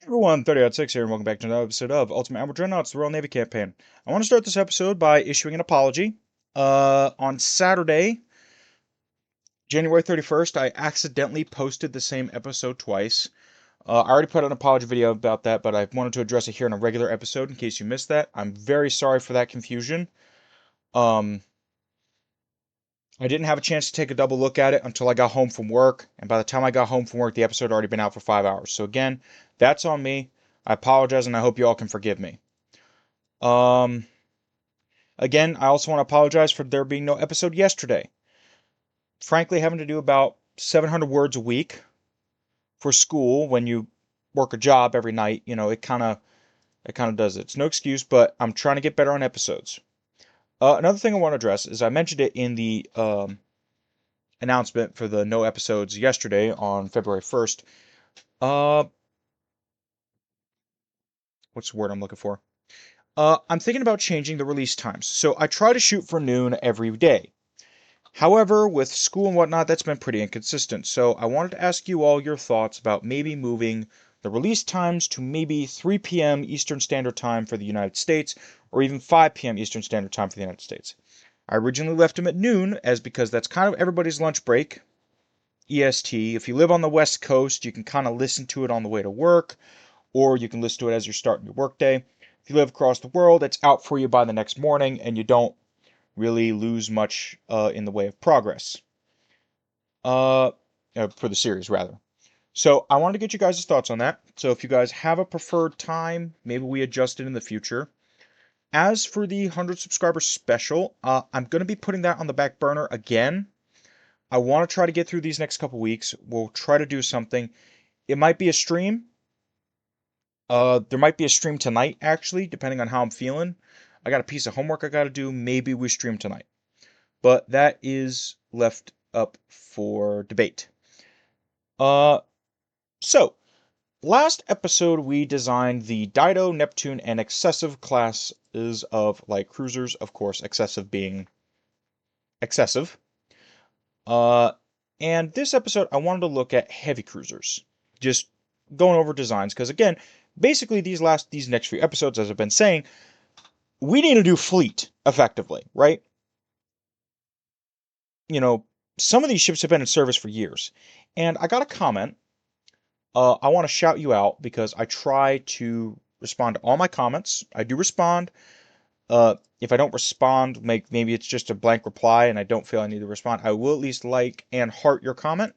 Everyone, 30OddSix here, and welcome back to another episode of Ultimate Admiral Dreadnoughts, the Royal Navy campaign. I want to start this episode by issuing an apology. On Saturday, January 31st, I accidentally posted the same episode twice. I already put out an apology video about that, but I wanted to address it here in a regular episode in case you missed that. I'm very sorry for that confusion. Um, I didn't have a chance to take a double look at it until I got home from work, and by the time I got home from work, the episode had already been out for 5 hours. So again, that's on me. I apologize, and I hope you all can forgive me. Um, Again, I also want to apologize for there being no episode yesterday. Frankly, having to do about 700 words a week for school when you work a job every night, it kind of does it. It's no excuse, but I'm trying to get better on episodes. Another thing I want to address is I mentioned it in the announcement for the no episodes yesterday on February 1st. Uh, what's the word I'm looking for? I'm thinking about changing the release times. So I try to shoot for noon every day. However, with school and whatnot, that's been pretty inconsistent. So I wanted to ask you all your thoughts about maybe moving the release times to maybe 3 p.m. Eastern Standard Time for the United States, or even 5 p.m. Eastern Standard Time for the United States. I originally left them at noon, as because that's kind of everybody's lunch break, EST. If you live on the West Coast, you can kind of listen to it on the way to work, or you can listen to it as you're starting your workday. If you live across the world, it's out for you by the next morning, and you don't really lose much in the way of progress. Uh, for the series, rather. So I wanted to get you guys' thoughts on that. So if you guys have a preferred time, maybe we adjust it in the future. As for the 100 subscriber special, I'm going to be putting that on the back burner again. I want to try to get through these next couple weeks. We'll try to do something. It might be a stream. There might be a stream tonight, actually, depending on how I'm feeling. I got a piece of homework I got to do. Maybe we stream tonight. But that is left up for debate. Uh, so, last episode we designed the Dido, Neptune, and Excessive classes of light cruisers. Of course, Excessive being excessive. Uh, and this episode I wanted to look at heavy cruisers. Just going over designs, because again, basically these next few episodes, as I've been saying, we need to do fleet effectively, right? You know, some of these ships have been in service for years. And I got a comment. I want to shout you out because I try to respond to all my comments. I do respond. If I don't respond, maybe it's just a blank reply and I don't feel I need to respond, I will at least like and heart your comment.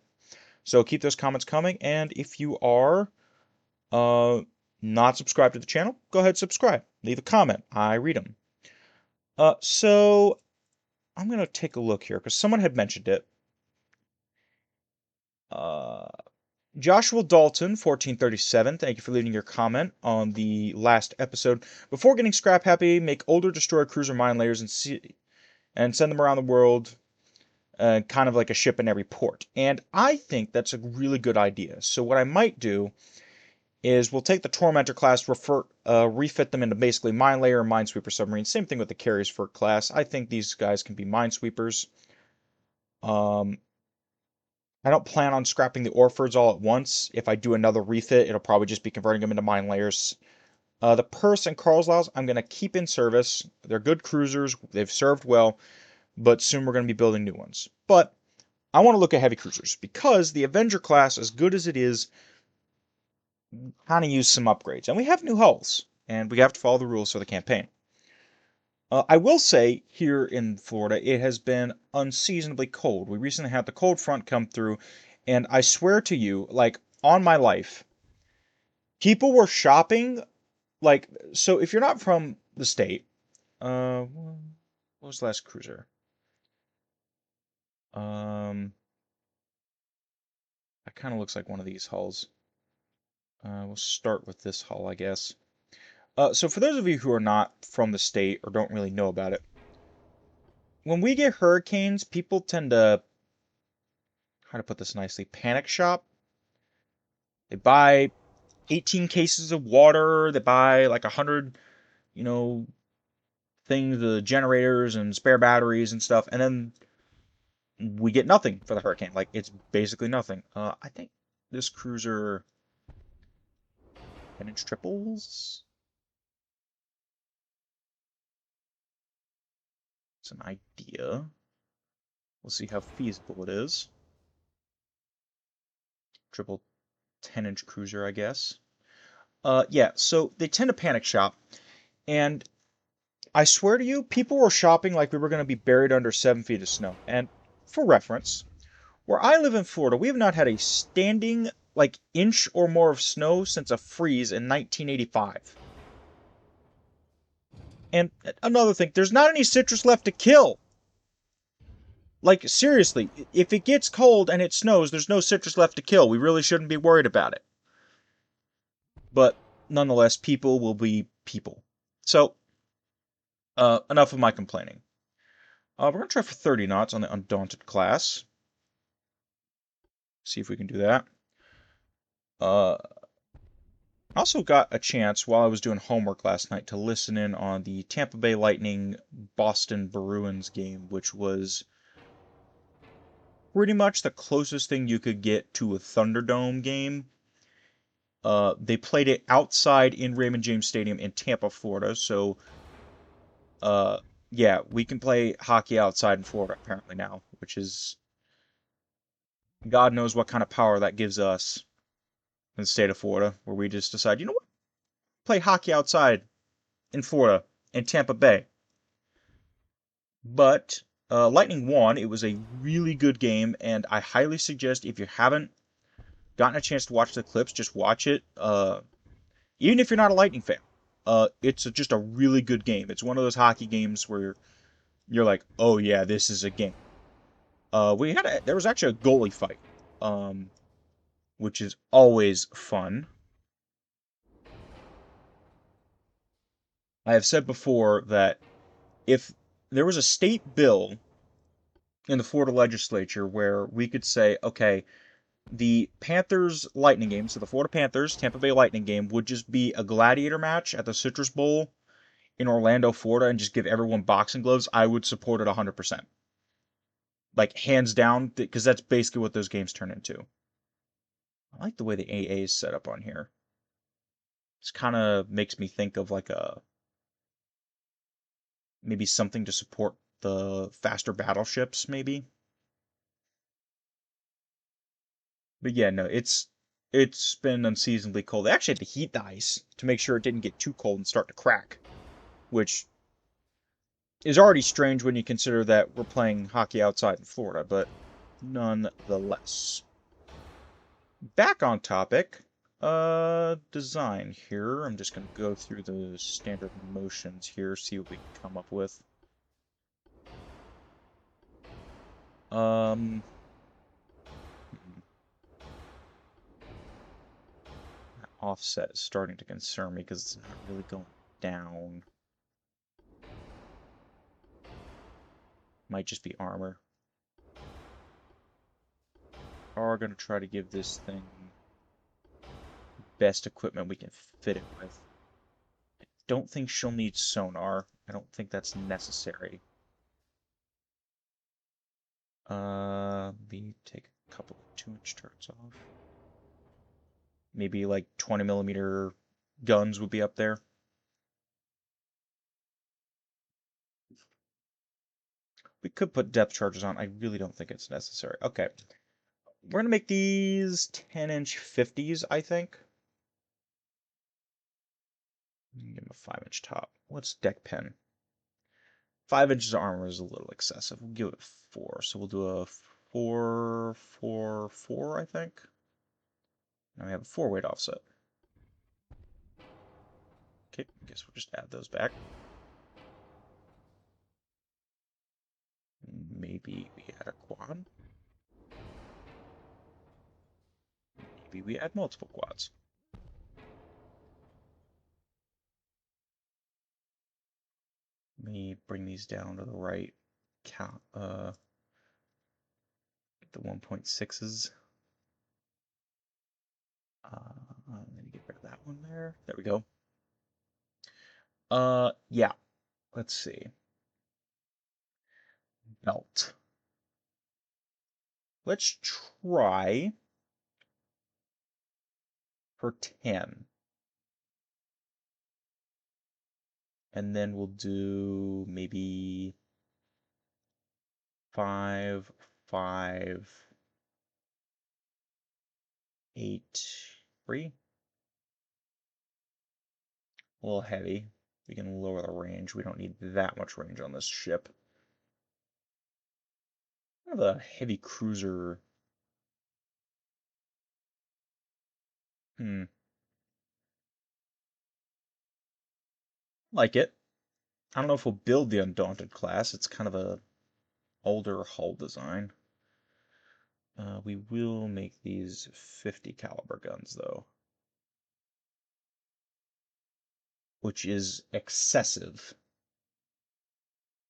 So keep those comments coming. And if you are uh, not subscribed to the channel, go ahead and subscribe. Leave a comment. I read them. So I'm going to take a look here because someone had mentioned it. Uh, Joshua Dalton, 1437, thank you for leaving your comment on the last episode. Before getting scrap happy, make older destroyer cruiser mine layers and send them around the world, kind of like a ship in every port. And I think that's a really good idea. So what I might do is we'll take the Tormentor class, refit them into basically mine layer and minesweeper submarines. Same thing with the Carriers class. I think these guys can be minesweepers. I don't plan on scrapping the Orfords all at once. If I do another refit, it'll probably just be converting them into mine layers. The Purse and Carlslaus, I'm going to keep in service. They're good cruisers. They've served well, but soon we're going to be building new ones. But I want to look at heavy cruisers because the Avenger class, as good as it is, kind of use some upgrades. And we have new hulls, and we have to follow the rules for the campaign. I will say, here in Florida, it has been unseasonably cold. We recently had the cold front come through, and I swear to you, like, on my life, people were shopping, like, so if you're not from the state, what was the last cruiser? That kind of looks like one of these hulls. We'll start with this hull, I guess. So for those of you who are not from the state or don't really know about it, when we get hurricanes, people tend to, how to put this nicely, panic shop. They buy 18 cases of water. They buy like 100, you know, things, the generators and spare batteries and stuff. And then we get nothing for the hurricane. Like, it's basically nothing. I think this cruiser, 10-inch triples. It's an idea. We'll see how feasible it is. Triple 10-inch cruiser, I guess. Yeah, so they tend to panic shop, and I swear to you, people were shopping like we were going to be buried under 7 feet of snow. And for reference, where I live in Florida, we have not had a standing, like, inch or more of snow since a freeze in 1985. And another thing, there's not any citrus left to kill. Like, seriously, if it gets cold and it snows, there's no citrus left to kill. We really shouldn't be worried about it. But nonetheless, people will be people. So, enough of my complaining. We're going to try for 30 knots on the Undaunted class. See if we can do that. I also got a chance while I was doing homework last night to listen in on the Tampa Bay Lightning Boston Bruins game, which was pretty much the closest thing you could get to a Thunderdome game. They played it outside in Raymond James Stadium in Tampa, Florida. So, yeah, we can play hockey outside in Florida apparently now, which is God knows what kind of power that gives us in the state of Florida, where we just decide, you know what, play hockey outside in Florida, in Tampa Bay. But Lightning won. It was a really good game, and I highly suggest if you haven't gotten a chance to watch the clips, just watch it. Even if you're not a Lightning fan, it's just a really good game. It's one of those hockey games where you're like, oh yeah, this is a game. There was actually a goalie fight, which is always fun. I have said before that if there was a state bill in the Florida legislature where we could say, okay, the Panthers Lightning game, so the Florida Panthers Tampa Bay Lightning game would just be a gladiator match at the Citrus Bowl in Orlando, Florida, and just give everyone boxing gloves, I would support it 100%. Like, hands down, because that's basically what those games turn into. I like the way the AA is set up on here. This kind of makes me think of like maybe something to support the faster battleships, maybe. But yeah, no, it's been unseasonably cold. They actually had to heat the ice to make sure it didn't get too cold and start to crack, which is already strange when you consider that we're playing hockey outside in Florida, but nonetheless. Back on topic, design here. I'm just going to go through the standard motions here, see what we can come up with. Um, Offset is starting to concern me because it's not really going down. Might just be armor. Are going to try to give this thing best equipment we can fit it with. I don't think she'll need sonar. I don't think that's necessary. Let me take a couple of 2-inch turrets off. Maybe like 20mm guns would be up there. We could put depth charges on. I really don't think it's necessary. Okay. We're going to make these 10-inch 50s, I think. Give them a 5-inch top. What's deck pen? 5 inches of armor is a little excessive. We'll give it 4. So we'll do a 4, 4, 4, I think. Now we have a 4-weight offset. Okay, I guess we'll just add those back. Maybe we add a quad. Maybe we add multiple quads. Let me bring these down to the right count. The 1.6s. Let me get rid of that one there. There we go. Yeah. Let's see. Belt. Let's try for 10. And then we'll do maybe 5, 5, 8, 3. A little heavy. We can lower the range. We don't need that much range on this ship. I have a heavy cruiser. Like it. I don't know if we'll build the Undaunted class. It's kind of a older hull design. We will make these 50 caliber guns though, which is excessive.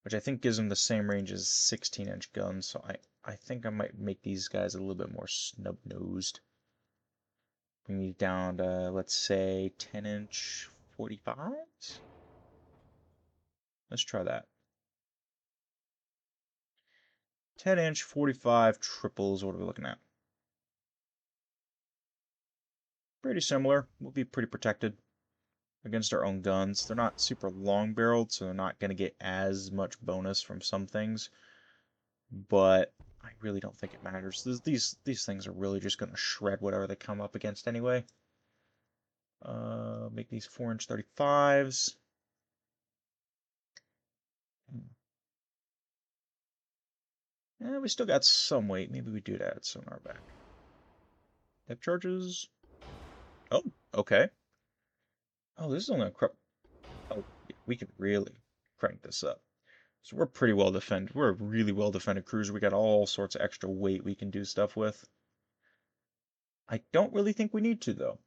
Which I think gives them the same range as 16-inch guns, so I think I might make these guys a little bit more snub-nosed. Bring these down to, let's say, 10-inch 45s? Let's try that. 10-inch 45 triples, what are we looking at? Pretty similar. We'll be pretty protected against our own guns. They're not super long-barreled, so they're not going to get as much bonus from some things. But I really don't think it matters. These things are really just going to shred whatever they come up against anyway. Make these 4-inch 35s. Yeah, we still got some weight. Maybe we do add some on our back. Depth charges. Oh, okay. Oh, this is only a crap. Oh, we can really crank this up. So we're pretty well defended. We're a really well defended cruiser. We got all sorts of extra weight we can do stuff with. I don't really think we need to, though.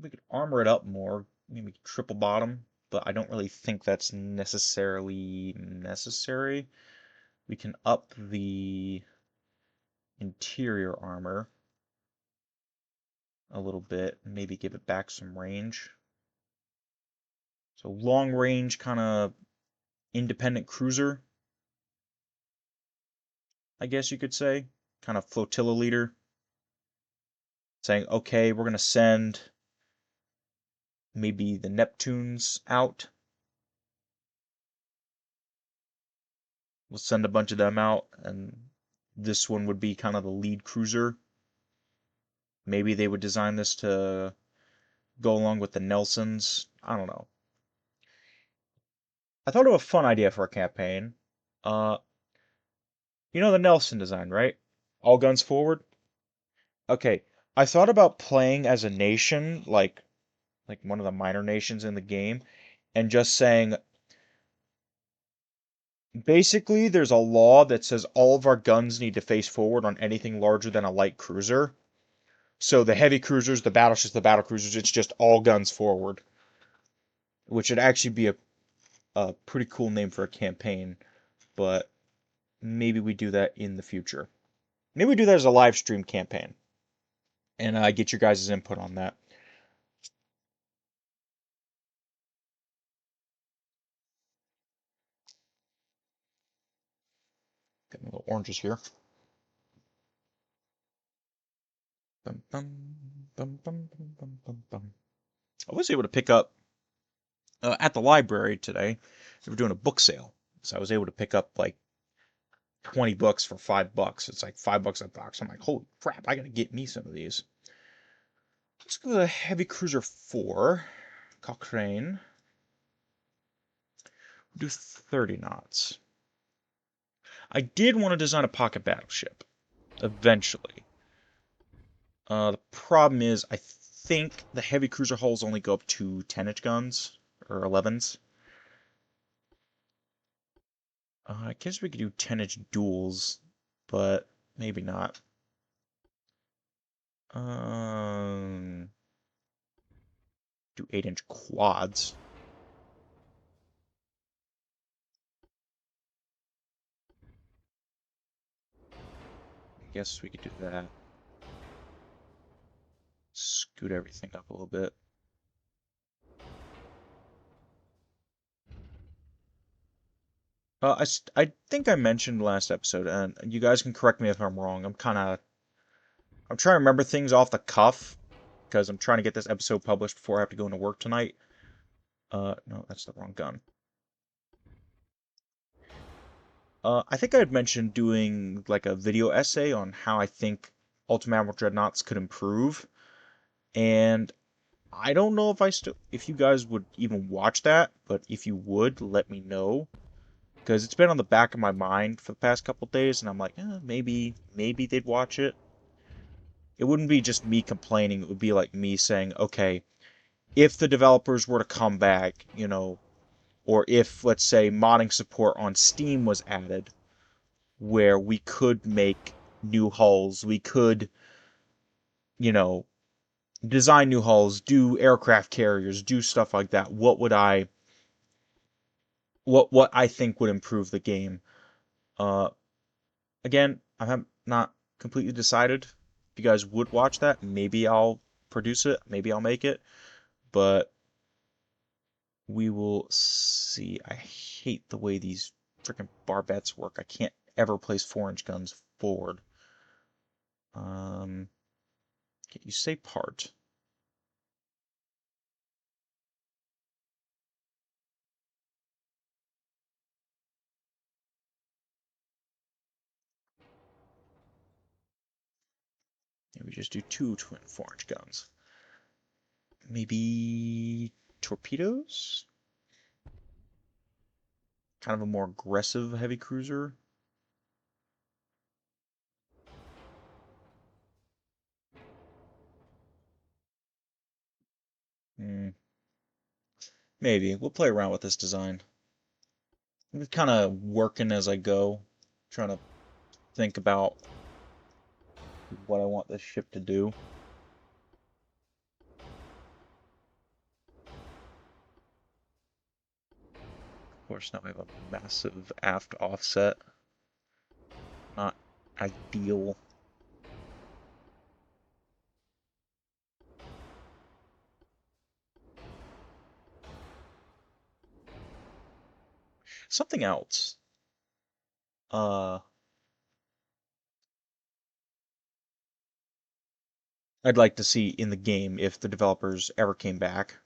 We could armor it up more. Maybe triple bottom, but I don't really think that's necessarily necessary. We can up the interior armor a little bit, maybe give it back some range. So long range kind of independent cruiser, I guess you could say. Kind of flotilla leader. Saying, okay, we're going to send maybe the Neptunes out. We'll send a bunch of them out, and this one would be kind of the lead cruiser. Maybe they would design this to go along with the Nelsons. I don't know. I thought of a fun idea for a campaign. Uh, you know the Nelson design, right? All guns forward. Okay, I thought about playing as a nation, like one of the minor nations in the game, and just saying, basically, there's a law that says all of our guns need to face forward on anything larger than a light cruiser. So the heavy cruisers, the battleships, the battle cruisers, it's just all guns forward, which would actually be a pretty cool name for a campaign, but maybe we do that in the future. Maybe we do that as a live stream campaign, and get your guys' input on that. Getting little oranges here. Bum, bum, bum, bum, bum, bum, bum, bum. I was able to pick up at the library today. They were doing a book sale, so I was able to pick up like 20 books for $5. It's like $5 a box. I'm like, holy crap! I gotta get me some of these. Let's go to the Heavy Cruiser 4, Cochrane. We'll do 30 knots. I did want to design a pocket battleship eventually. The problem is, I think the heavy cruiser hulls only go up to 10-inch guns or 11s. I guess we could do 10-inch duels, but maybe not. Do 8-inch quads. I guess we could do that. Scoot everything up a little bit. I think I mentioned last episode, and you guys can correct me if I'm wrong. I'm trying to remember things off the cuff because I'm trying to get this episode published before I have to go into work tonight. No, that's the wrong gun. I think I had mentioned doing like a video essay on how I think Ultimate Admiral Dreadnoughts could improve, and I don't know if you guys would even watch that, but if you would, let me know. Because it's been on the back of my mind for the past couple days, and I'm like, maybe they'd watch it. It wouldn't be just me complaining, it would be like me saying, okay, if the developers were to come back, or if, let's say, modding support on Steam was added, where we could make new hulls, we could, you know, design new hulls, do aircraft carriers, do stuff like that, what I think would improve the game. Uh, Again, I have not completely decided. If you guys would watch that, maybe I'll produce it, maybe I'll make it, but we will see. I hate the way these freaking barbettes work. I can't ever place 4-inch guns forward. Can you say part? Maybe just do two twin 4-inch guns. Maybe torpedoes? Kind of a more aggressive heavy cruiser. Hmm. Maybe. We'll play around with this design. I'm kind of working as I go, trying to think about what I want this ship to do. Of course, now we have a massive aft offset. Not ideal. Something else. Uh, I'd like to see in the game if the developers ever came back.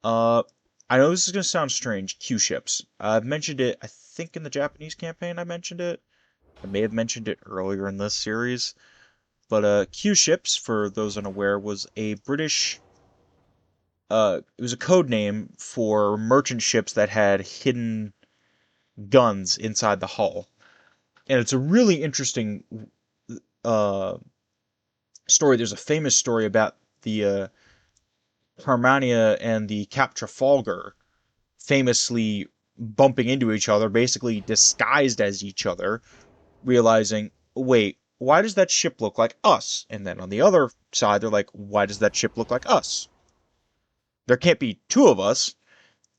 Uh, I know this is going to sound strange, Q ships. I've mentioned it, I think in the Japanese campaign I mentioned it. I may have mentioned it earlier in this series. But Q ships, for those unaware, was a British it was a code name for merchant ships that had hidden guns inside the hull. And it's a really interesting uh, story. There's a famous story about the Carmania and the Cap Trafalgar famously bumping into each other, basically disguised as each other, realizing, wait, why does that ship look like us? And then on the other side, they're like, why does that ship look like us? There can't be two of us.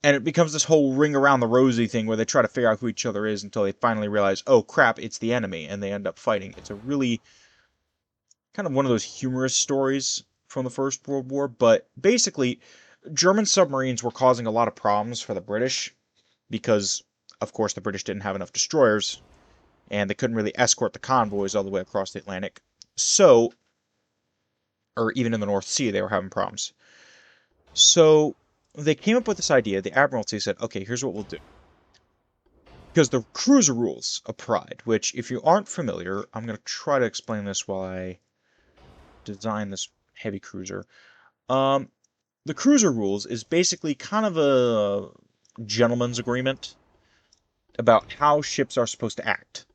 And it becomes this whole ring around the rosy thing where they try to figure out who each other is until they finally realize, oh crap, it's the enemy, and they end up fighting. It's a really kind of one of those humorous stories from the First World War, but basically, German submarines were causing a lot of problems for the British because, of course, the British didn't have enough destroyers, and they couldn't really escort the convoys all the way across the Atlantic. So, or even in the North Sea, they were having problems. So, they came up with this idea. The Admiralty said, okay, here's what we'll do. Because the cruiser rules of Pride, which, if you aren't familiar, I'm going to try to explain this while I design this heavy cruiser. Um, the cruiser rules is basically kind of a gentleman's agreement about how ships are supposed to act,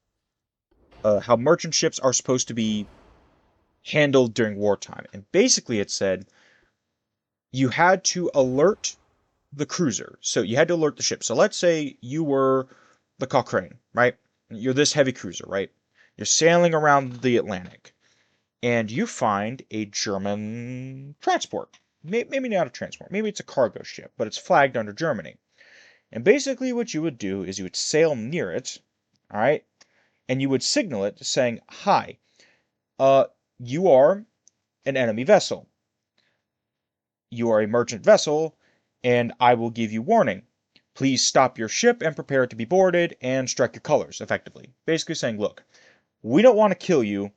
how merchant ships are supposed to be handled during wartime. And basically, it said you had to alert the cruiser. So you had to alert the ship. So let's say you were the Cochrane, right? You're this heavy cruiser, right? You're sailing around the Atlantic, and you find a German transport. Maybe not a transport. Maybe it's a cargo ship, but it's flagged under Germany. And basically, what you would do is you would sail near it, all right, and you would signal it saying, "Hi, uh, you are an enemy vessel. You are a merchant vessel, and I will give you warning. Please stop your ship and prepare it to be boarded and strike your colors," effectively. Basically saying, look, we don't want to kill you.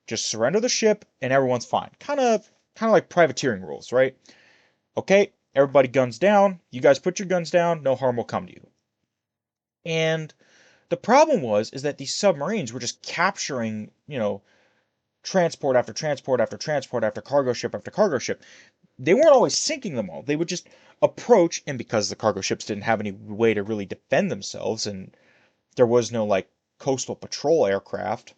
Just surrender the ship and everyone's fine. Kind of like privateering rules, right? Okay? Everybody guns down. You guys put your guns down. No harm will come to you. And the problem is that these submarines were just capturing, transport after transport after transport after cargo ship. They weren't always sinking them all. They would just approach, and because the cargo ships didn't have any way to really defend themselves, and there was no like coastal patrol aircraft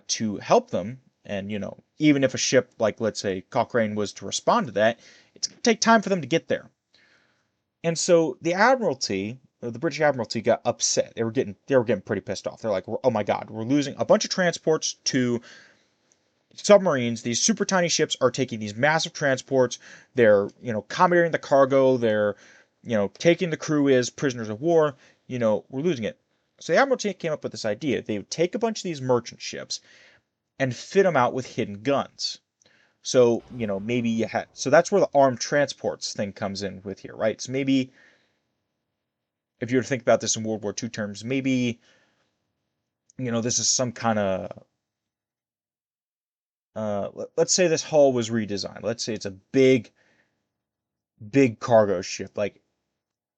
to help them, and even if a ship like let's say Cochrane was to respond to that, it's going to take time for them to get there. And so the Admiralty, the British Admiralty, got upset. They were getting pretty pissed off. They're like, "Oh my God, we're losing a bunch of transports to submarines. These super tiny ships are taking these massive transports. They're, commandeering the cargo. They're, taking the crew as prisoners of war. We're losing it." So the Admiralty came up with this idea. They would take a bunch of these merchant ships and fit them out with hidden guns. So, maybe you had, so that's where the armed transports thing comes in with here, right? So maybe if you were to think about this in World War II terms, maybe, this is some kind of, let's say this hull was redesigned. Let's say it's a big, big cargo ship, like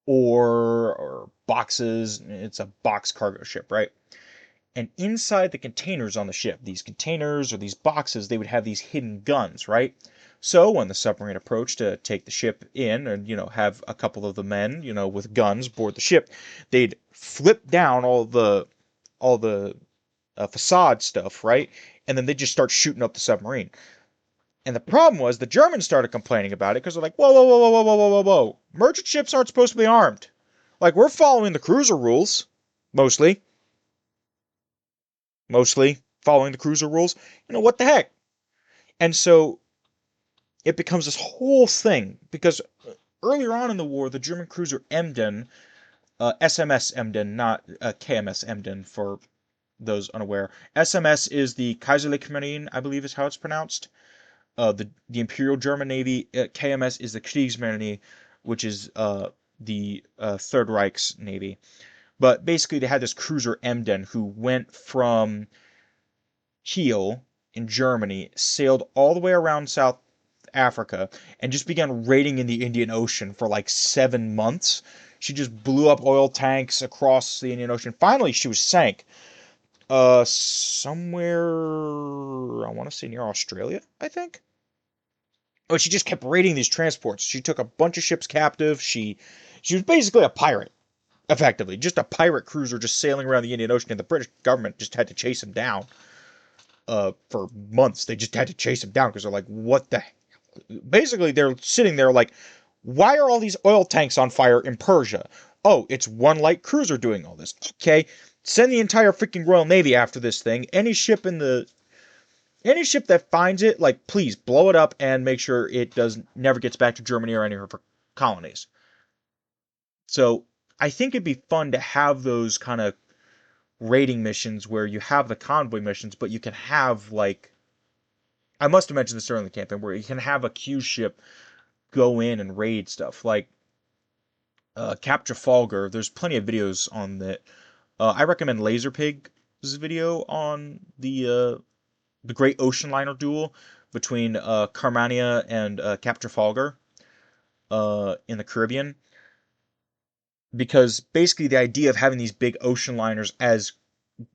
ore or boxes. It's a box cargo ship, right? And inside the containers on the ship, these containers or these boxes, they would have these hidden guns, right? So when the submarine approached to take the ship in and, have a couple of the men, with guns board the ship, they'd flip down all the facade stuff, right? And then they'd just start shooting up the submarine. And the problem was the Germans started complaining about it because they're like, whoa, whoa, whoa, whoa, whoa, whoa, whoa, whoa, whoa. Merchant ships aren't supposed to be armed. Like, we're following the cruiser rules, mostly. Mostly following the cruiser rules. What the heck? And so it becomes this whole thing because earlier on in the war, the German cruiser Emden, SMS Emden, not KMS Emden for those unaware. SMS is the Kaiserliche Marine, I believe is how it's pronounced. The Imperial German Navy. KMS is the Kriegsmarine, which is the Third Reich's Navy. But basically, they had this cruiser Emden who went from Kiel in Germany, sailed all the way around South Africa, and just began raiding in the Indian Ocean for like 7 months. She just blew up oil tanks across the Indian Ocean. Finally, she was sank. Somewhere I want to say near Australia, I think. But she just kept raiding these transports. She took a bunch of ships captive. She was basically a pirate, effectively, just a pirate cruiser just sailing around the Indian Ocean, and the British government just had to chase him down. For months, they just had to chase him down because they're like, what the? Basically, they're sitting there like, why are all these oil tanks on fire in Persia? Oh, it's one light cruiser doing all this. Okay, send the entire freaking Royal Navy after this thing. Any ship that finds it, like, please blow it up and make sure it never gets back to Germany or any of her colonies. So I think it'd be fun to have those kind of raiding missions where you have the convoy missions, but you can have like I must have mentioned this during the campaign where you can have a Q ship go in and raid stuff like Cap Trafalgar. There's plenty of videos on that. I recommend Laserpig's video on the Great Ocean Liner duel between Carmania and Cap Trafalgar in the Caribbean. Because basically the idea of having these big ocean liners as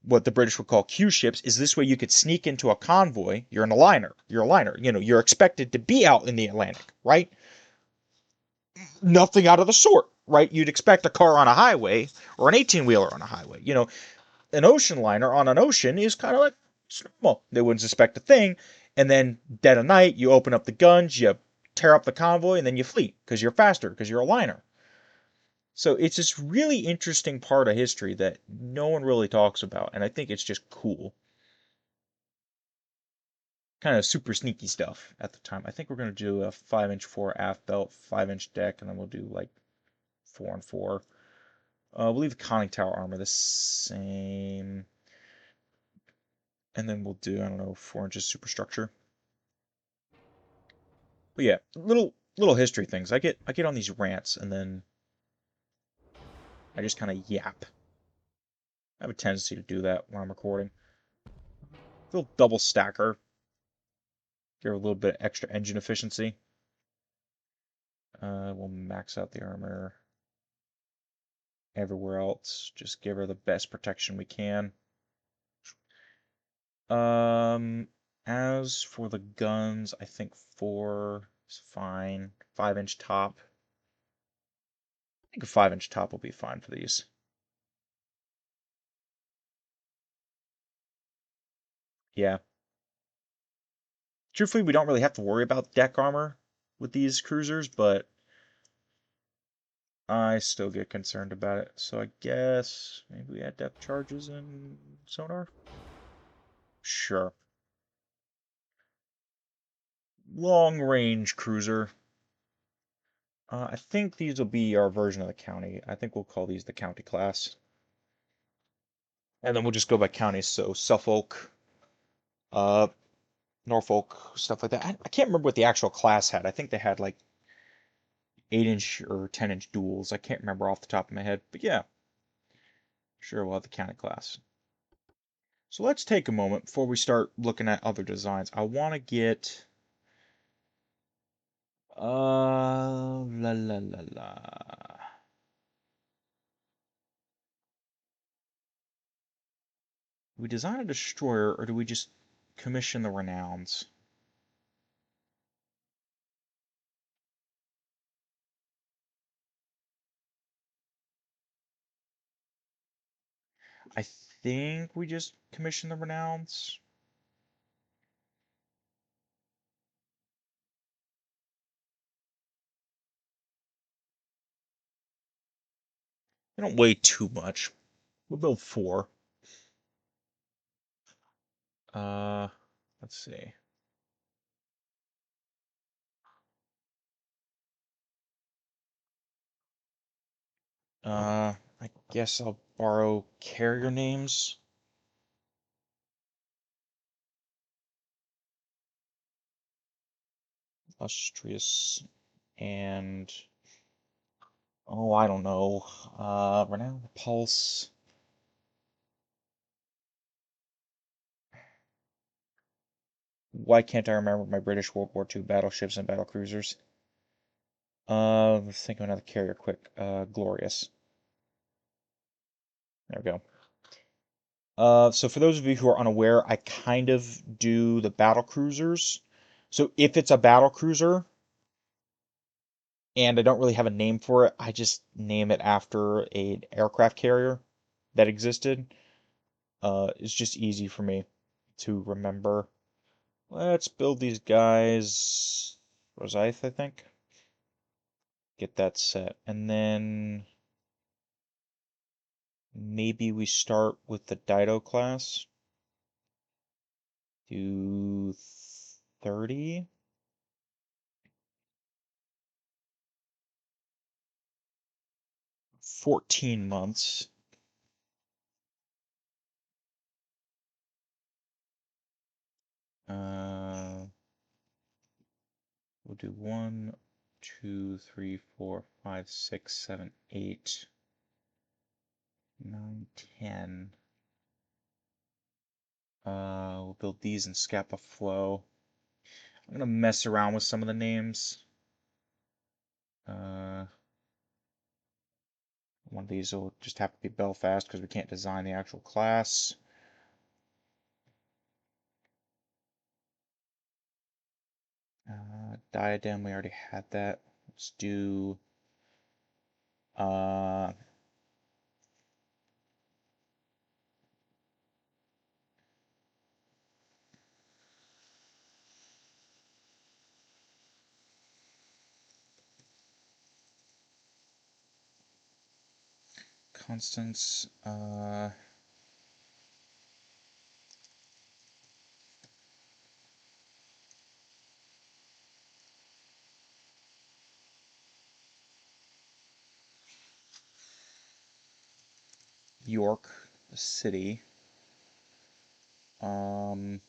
what the British would call Q ships is this way you could sneak into a convoy. You're in a liner. You're a liner. You're expected to be out in the Atlantic, right? Nothing out of the sort, right? You'd expect a car on a highway or an 18-wheeler on a highway. An ocean liner on an ocean is kind of like normal. They wouldn't suspect a thing. And then dead of night, you open up the guns, you tear up the convoy, and then you flee because you're faster, because you're a liner. So it's this really interesting part of history that no one really talks about, and I think it's just cool. Kind of super sneaky stuff at the time. I think we're going to do a 5-inch fore aft belt, 5-inch deck, and then we'll do like 4 and 4. We'll leave the conning tower armor the same. And then we'll do, I don't know, 4 inches superstructure. But yeah, little history things. I get on these rants and then I just kind of yap. I have a tendency to do that when I'm recording. Little double stacker. Give a little bit extra engine efficiency. We'll max out the armor. Everywhere else, just give her the best protection we can. As for the guns, I think 4 is fine. 5-inch top. I think a 5-inch top will be fine for these. Yeah. Truthfully, we don't really have to worry about deck armor with these cruisers, but I still get concerned about it. So I guess maybe we add depth charges and sonar? Sure. Long range cruiser. I think these will be our version of the county. I think we'll call these the county class. And then we'll just go by counties. So Suffolk, uh, Norfolk, stuff like that. I can't remember what the actual class had. I think they had like 8-inch or 10-inch duels. I can't remember off the top of my head. But yeah, sure, we'll have the county class. So let's take a moment before we start looking at other designs. I want to get... la la la la. Do we design a destroyer or do we just commission the Renowns? I think we just commission the Renowns. They don't weigh too much. We'll build 4. Uh, let's see. I guess I'll borrow carrier names. Illustrious and oh, I don't know. Renown Pulse. Why can't I remember my British World War II battleships and battlecruisers? Let's think of another carrier quick. Glorious. There we go. So for those of you who are unaware, I kind of do the battle cruisers. So if it's a battle cruiser and I don't really have a name for it, I just name it after an aircraft carrier that existed. It's just easy for me to remember. Let's build these guys. Rosyth, I think. Get that set. And then maybe we start with the Dido class. Do 30. 14 months. We'll do 1, 2, 3, 4, 5, 6, 7, 8, 9, 10. We'll build these in Scapa Flow. I'm gonna mess around with some of the names. One of these will just have to be Belfast because we can't design the actual class. Diadem, we already had that. Let's do uh, Constance. York, the city. Um,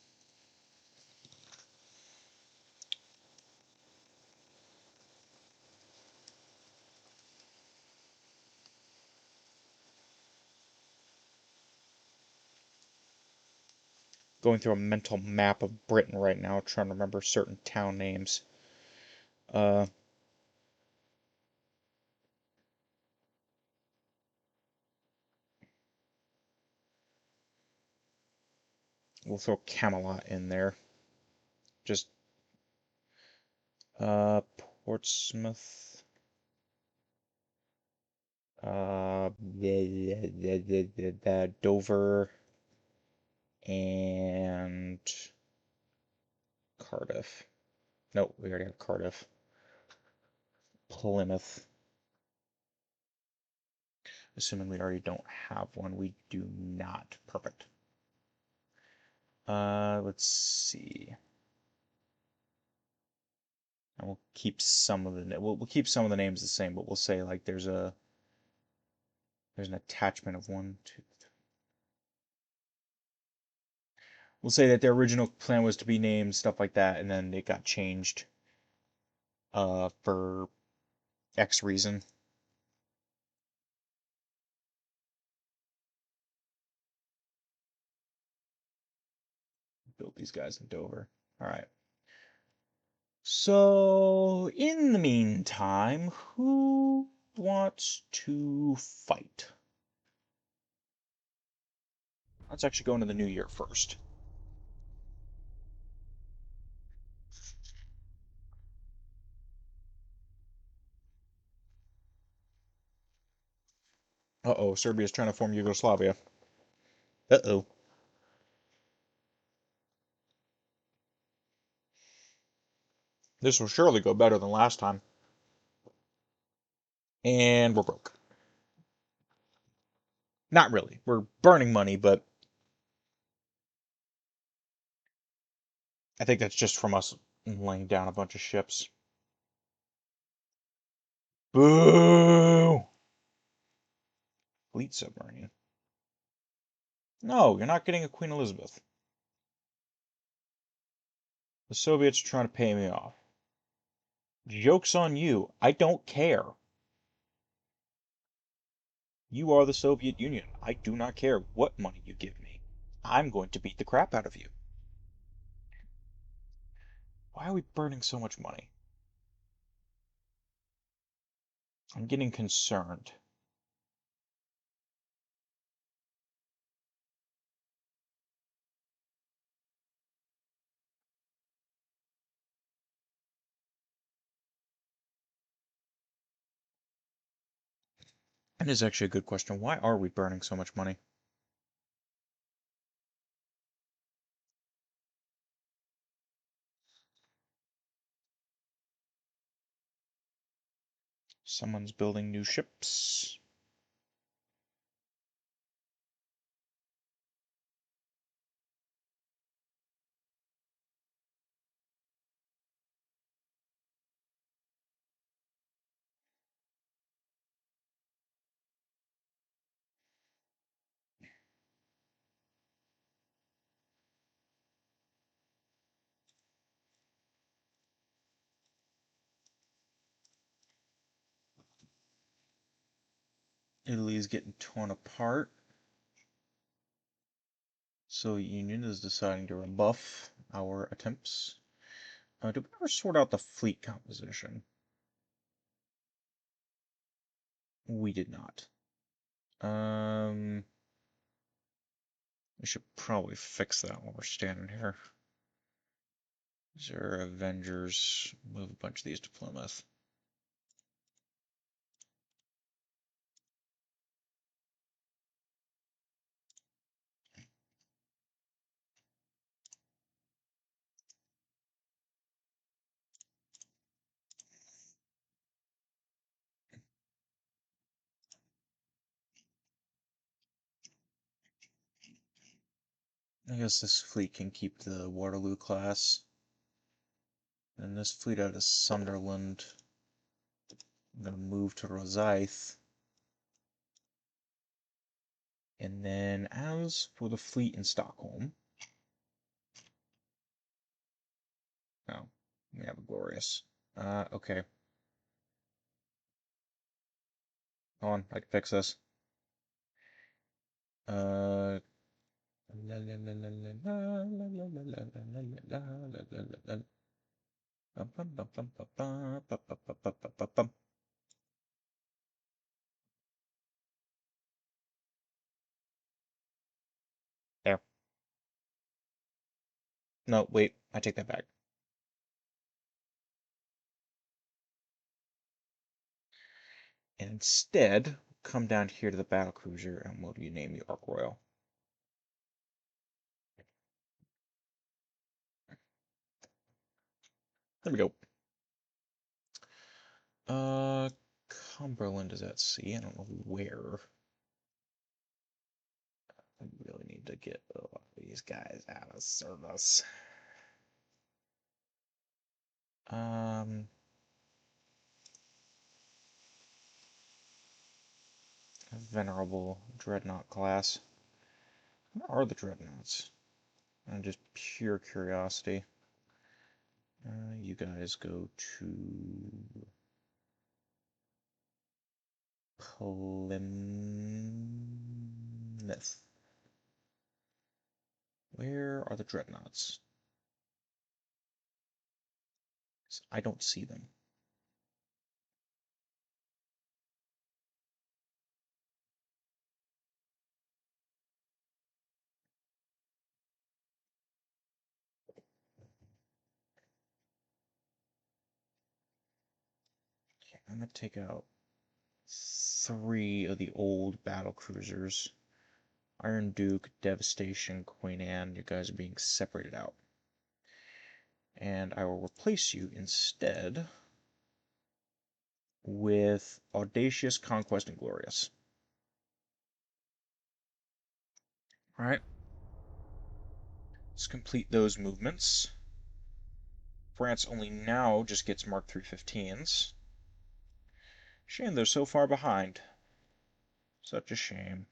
Going through a mental map of Britain right now, trying to remember certain town names. Uh, We'll throw Camelot in there. Just Portsmouth. Dover and Cardiff. No, we already have Cardiff. Plymouth. Assuming we already don't have one, we do not. Perfect. Let's see. And we'll keep some of the we'll keep some of the names the same, but we'll say like there's an attachment of one, two. We'll say that their original plan was to be named stuff like that, and then it got changed for X reason. Build these guys in Dover. All right. So, in the meantime, who wants to fight? Let's actually go into the new year first. Uh-oh, Serbia's trying to form Yugoslavia. Uh-oh. This will surely go better than last time. And we're broke. Not really. We're burning money, but I think that's just from us laying down a bunch of ships. Boo! Fleet submarine. No, you're not getting a Queen Elizabeth. The Soviets are trying to pay me off. Joke's on you. I don't care. You are the Soviet Union. I do not care what money you give me. I'm going to beat the crap out of you. Why are we burning so much money? I'm getting concerned. That is actually a good question. Why are we burning so much money? Someone's building new ships. Italy is getting torn apart. Soviet Union is deciding to rebuff our attempts. Did we ever sort out the fleet composition? We did not. We should probably fix that while we're standing here. These are Avengers. Move a bunch of these to Plymouth. I guess this fleet can keep the Waterloo class. And this fleet out of Sunderland, I'm going to move to Rosyth. And then as for the fleet in Stockholm, oh, we have a Glorious. Okay. Hold on, I can fix this. There. No, wait, I take that back. And instead, come down here to the battlecruiser, and what do you name the Ark Royal? There we go. Cumberland is at sea. I don't know where. I really need to get these guys out of service. Venerable Dreadnought class. Where are the Dreadnoughts? And just pure curiosity. You guys go to Plymouth. Where are the Dreadnoughts? I don't see them. Okay, I'm gonna take out 3 of the old battle cruisers. Iron Duke, Devastation, Queen Anne, you guys are being separated out. And I will replace you instead with Audacious, Conquest, and Glorious. Alright. Let's complete those movements. France only now just gets Mark 315s. Shame they're so far behind. Such a shame.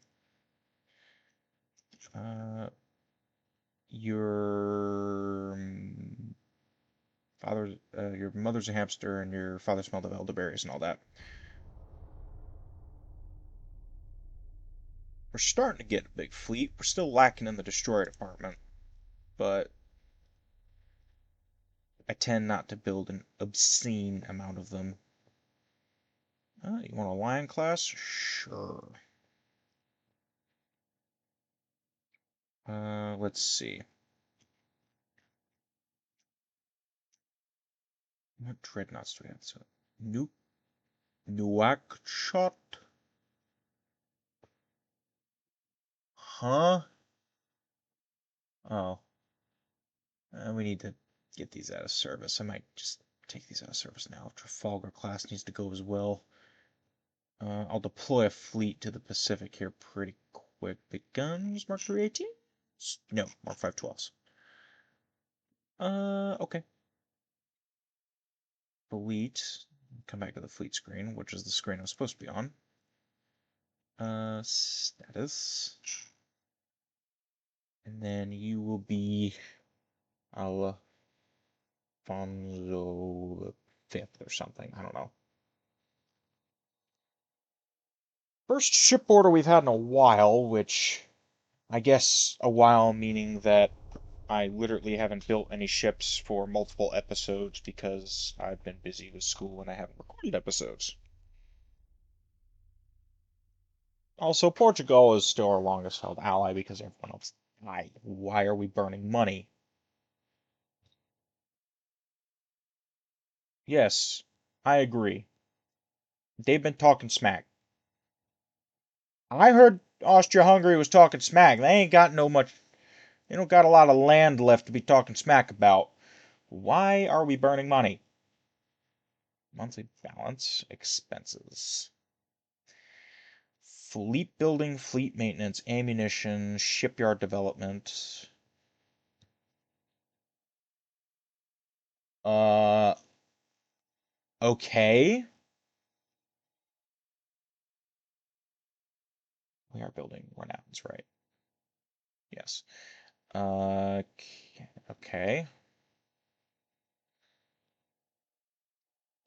Your father, your mother's a hamster, and your father smelled of elderberries and all that. We're starting to get a big fleet. We're still lacking in the destroyer department, but I tend not to build an obscene amount of them. You want a lion class? Sure. Let's see. What dreadnoughts do we have? So, Nuakchot? Huh? Oh. We need to get these out of service. I might just take these out of service now. Trafalgar class needs to go as well. I'll deploy a fleet to the Pacific here pretty quick. Big guns, Mark 318? No, Mark 512s. Okay. Fleet. Come back to the fleet screen, which is the screen I'm supposed to be on. Status. And then you will be Alfonso the Fifth or something. I don't know. First ship order we've had in a while, which I guess a while meaning that I literally haven't built any ships for multiple episodes because I've been busy with school and I haven't recorded episodes. Also, Portugal is still our longest held ally because everyone else died. Why are we burning money? Yes, I agree. They've been talking smack. I heard Austria-Hungary was talking smack. They ain't got no much. They don't got a lot of land left to be talking smack about. Why are we burning money? Monthly balance, expenses. Fleet building, fleet maintenance, ammunition, shipyard development. Okay. We are building Renowns, right? Yes. Okay.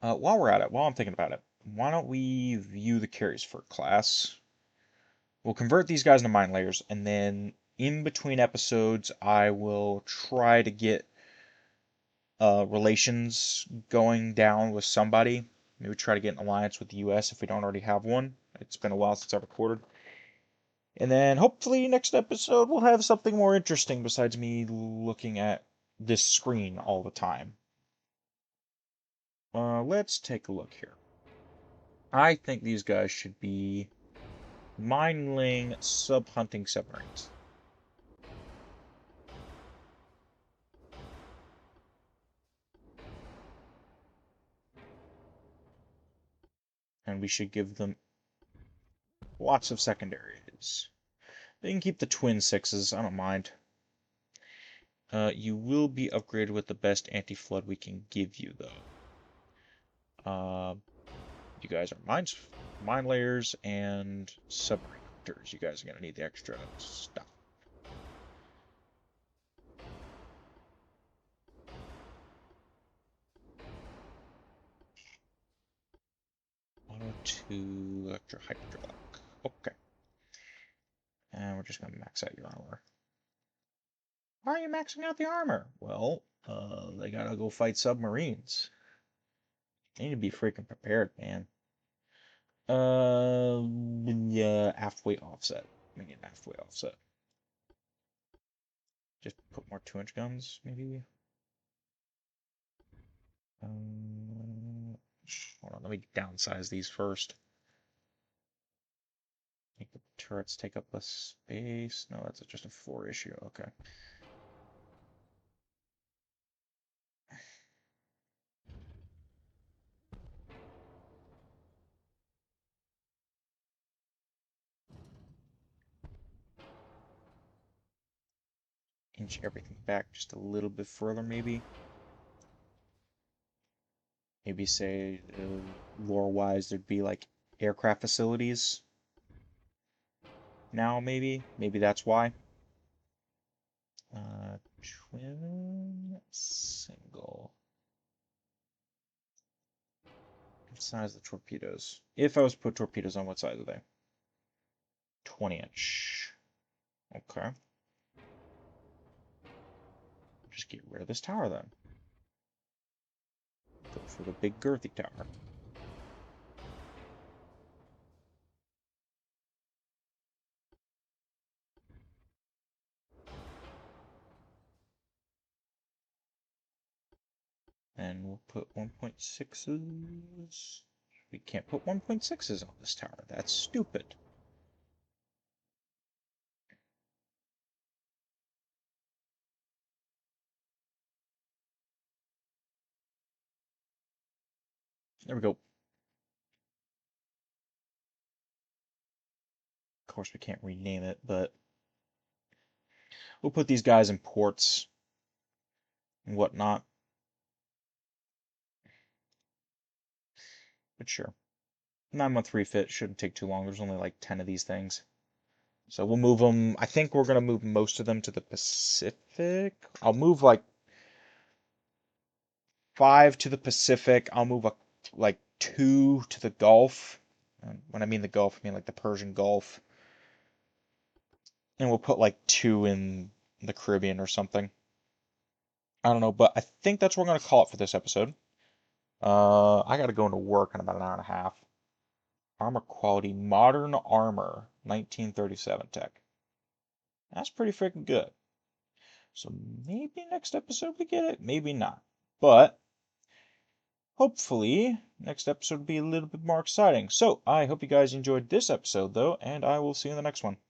While we're at it, while I'm thinking about it, why don't we view the carries for class? We'll convert these guys into mine layers, and then in between episodes, I will try to get relations going down with somebody. Maybe try to get an alliance with the US if we don't already have one. It's been a while since I've recorded. And then hopefully next episode we'll have something more interesting besides me looking at this screen all the time. Let's take a look here. I think these guys should be mine-laying, sub-hunting submarines. And we should give them lots of secondaries. They can keep the twin sixes, I don't mind. You will be upgraded with the best anti-flood we can give you, though. You guys are mine layers and submarine hunters. You guys are going to need the extra stuff. Auto 2 electro hydraulic. Okay. And we're just going to max out your armor. Why are you maxing out the armor? Well, they gotta go fight submarines. They need to be freaking prepared, man. Yeah, halfway offset. Make it halfway offset. Just put more 2-inch guns, maybe. Hold on, let me downsize these first. Make the turrets take up less space. No, that's just a 4 issue. Okay. Inch everything back just a little bit further, maybe. Maybe say, lore-wise, there'd be like aircraft facilities. Now, maybe that's why. Twin single. What size the torpedoes? If I was to put torpedoes on, what size are they? 20-inch. Okay. Just get rid of this tower then. Go for the big girthy tower. And we'll put 1.6s. We can't put 1.6s on this tower. That's stupid. There we go. Of course, we can't rename it, but we'll put these guys in ports and whatnot. But sure. 9-month refit shouldn't take too long. There's only like 10 of these things. So we'll move them. I think we're going to move most of them to the Pacific. I'll move like 5 to the Pacific. I'll move like 2 to the Gulf. When I mean the Gulf, I mean like the Persian Gulf. And we'll put like 2 in the Caribbean or something. I don't know, but I think that's what we're going to call it for this episode. I got to go into work in about an hour and a half. Armor quality, modern armor, 1937 tech. That's pretty freaking good. So maybe next episode we get it, maybe not. But hopefully next episode will be a little bit more exciting. So I hope you guys enjoyed this episode though, and I will see you in the next one.